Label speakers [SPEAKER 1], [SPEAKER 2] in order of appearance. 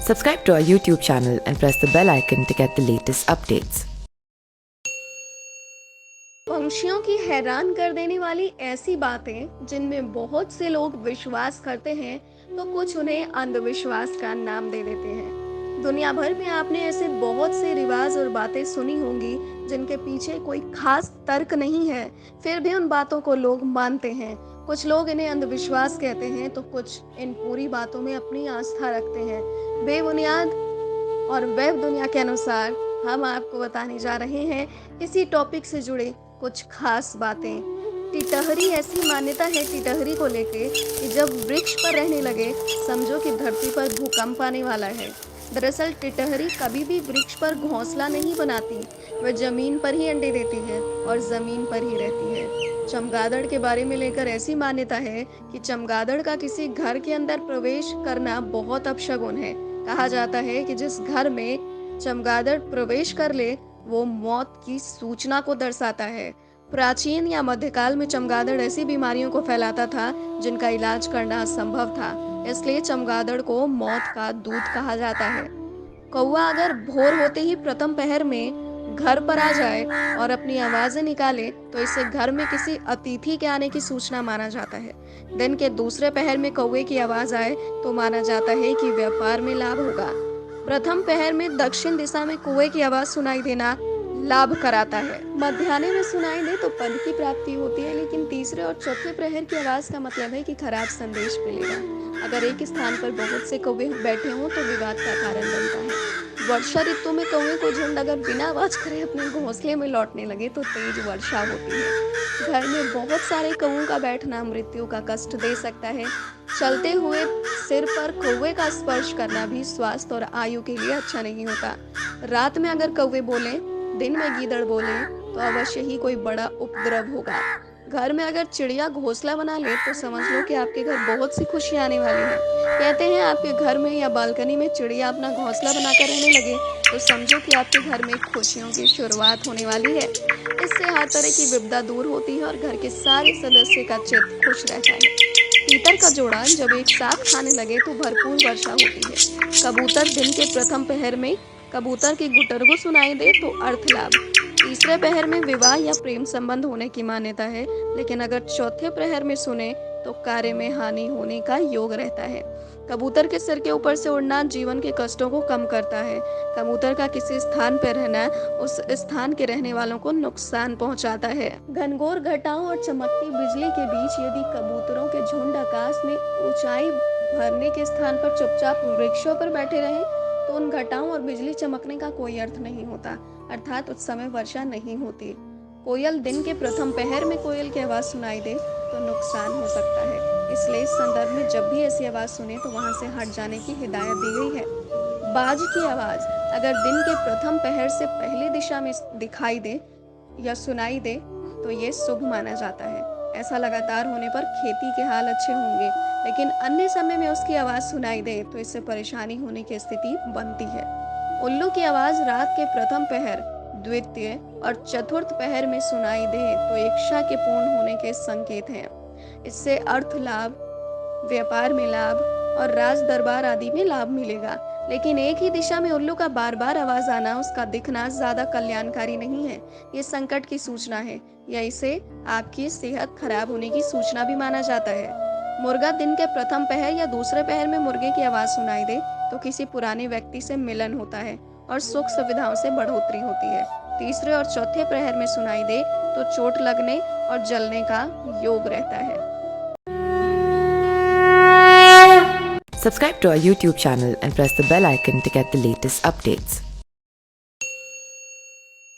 [SPEAKER 1] Subscribe to our YouTube channel and press the bell icon to get the latest updates.
[SPEAKER 2] पंछियों की हैरान कर देने वाली ऐसी बातें जिनमें बहुत से लोग विश्वास करते हैं तो कुछ उन्हें अंधविश्वास का नाम दे देते हैं। दुनिया भर में आपने ऐसे बहुत से रिवाज और बातें सुनी होंगी जिनके पीछे कोई खास तर्क नहीं है, फिर भी उन बातों को लोग मानते हैं। कुछ लोग इन्हें अंधविश्वास कहते हैं तो कुछ इन पूरी बातों में अपनी आस्था रखते हैं। बेबुनियाद और वेब दुनिया के अनुसार हम आपको बताने जा रहे हैं इसी टॉपिक से जुड़े कुछ खास बातें। टिटहरी, ऐसी मान्यता है टिटहरी को लेके कि जब वृक्ष पर रहने लगे समझो कि धरती पर भूकंप आने वाला है। दरअसल टिटहरी कभी भी वृक्ष पर घोंसला नहीं बनाती, वह जमीन पर ही अंडे देती है और जमीन पर ही रहती है। चमगादड़ के बारे में लेकर ऐसी मान्यता है कि चमगादड़ का किसी घर के अंदर प्रवेश करना बहुत अपशगुन है। कहा जाता है कि जिस घर में चमगादड़ प्रवेश कर ले वो मौत की सूचना को दर्शाता है। प्राचीन या मध्यकाल में चमगादड़ ऐसी बीमारियों को फैलाता था जिनका इलाज करना असंभव था, इसलिए चमगादड़ को मौत का दूत कहा जाता है। कौवा अगर भोर होते ही प्रथम पहर में घर पर आ जाए और अपनी आवाजें निकाले तो इसे घर में किसी अतिथि के आने की सूचना माना जाता है। दिन के दूसरे पहर में कौवे की आवाज आए तो माना जाता है कि व्यापार में लाभ होगा। प्रथम पहर में दक्षिण दिशा में कौवे की आवाज सुनाई देना लाभ कराता है। मध्याह्न में सुनाई दे तो पद की प्राप्ति होती है, लेकिन तीसरे और चौथे प्रहर की आवाज का मतलब है कि खराब संदेश मिलेगा। अगर एक स्थान पर बहुत से कौवे बैठे हों तो विवाद का कारण बनता है। वर्षा ऋतु में कौवे को झुंड अगर बिना आवाज करे अपने घोंसले में लौटने लगे तो तेज वर्षा होती है। घर में बहुत सारे कौवों का बैठना मृत्यु का कष्ट दे सकता है। चलते हुए सिर पर कौवे का स्पर्श करना भी स्वास्थ्य और आयु के लिए अच्छा नहीं होता। रात में अगर कौवे बोले, दिन में गीदड़ बोले तो अवश्य ही कोई बड़ा उपद्रव होगा। घर में अगर चिड़िया घोंसला बना ले तो समझ लो कि आपके घर बहुत सी खुशियां आने वाली हैं। कहते हैं आपके घर में या बालकनी में चिड़िया अपना घोंसला बनाकर रहने लगे तो समझो कि आपके घर में खुशियों की शुरुआत होने वाली है। इससे हर तरह की विपदा दूर होती है और घर के सारे सदस्य का चित्त खुश रहता है। तीतर का जोड़ा जब एक साथ खाने लगे तो भरपूर वर्षा होती है। कबूतर, दिन के प्रथम पहर में कबूतर की गुटरगु सुनाई दे तो अर्थ लाभ। तीसरे पहर में विवाह या प्रेम संबंध होने की मान्यता है, लेकिन अगर चौथे प्रहर में सुने तो कार्य में हानि होने का योग रहता है। कबूतर के सिर के ऊपर से उड़ना जीवन के कष्टों को कम करता है। कबूतर का किसी स्थान पर रहना उस स्थान के रहने वालों को नुकसान पहुंचाता है। घनघोर घटाओं और चमकती बिजली के बीच यदि कबूतरों के झुंड आकाश में ऊंचाई भरने के स्थान पर चुपचाप वृक्षों पर बैठे रहे तो उन घटाओं और बिजली चमकने का कोई अर्थ नहीं होता, अर्थात उस समय वर्षा नहीं होती। कोयल, दिन के प्रथम पहर में कोयल की आवाज सुनाई दे तो नुकसान हो सकता है, इसलिए इस संदर्भ में जब भी ऐसी आवाज सुने तो वहां से हट जाने की हिदायत दी गई है। बाज की आवाज अगर दिन के प्रथम पहर से पहली दिशा में दिखाई दे या सुनाई दे तो ये शुभ माना जाता है। ऐसा लगातार होने पर खेती के हाल अच्छे होंगे, लेकिन अन्य समय में उसकी आवाज सुनाई दे तो इससे परेशानी होने की स्थिति बनती है। उल्लू की आवाज रात के प्रथम पहर, द्वितीय और चतुर्थ पहर में सुनाई दे तो इच्छा के पूर्ण होने के संकेत हैं। इससे अर्थ लाभ, व्यापार में लाभ और राज दरबार आदि में लाभ मिलेगा। लेकिन एक ही दिशा में उल्लू का बार बार आवाज आना, उसका दिखना ज्यादा कल्याणकारी नहीं है। ये संकट की सूचना है या इसे आपकी सेहत खराब होने की सूचना भी माना जाता है। मुर्गा, दिन के प्रथम पहर या दूसरे पहर में मुर्गे की आवाज सुनाई दे तो किसी पुराने व्यक्ति से मिलन होता है और सुख सुविधाओं से बढ़ोतरी होती है। तीसरे और चौथे प्रहर में सुनाई दे तो चोट लगने और जलने का योग रहता है।
[SPEAKER 1] Subscribe to our YouTube channel and press the bell icon to get the latest updates.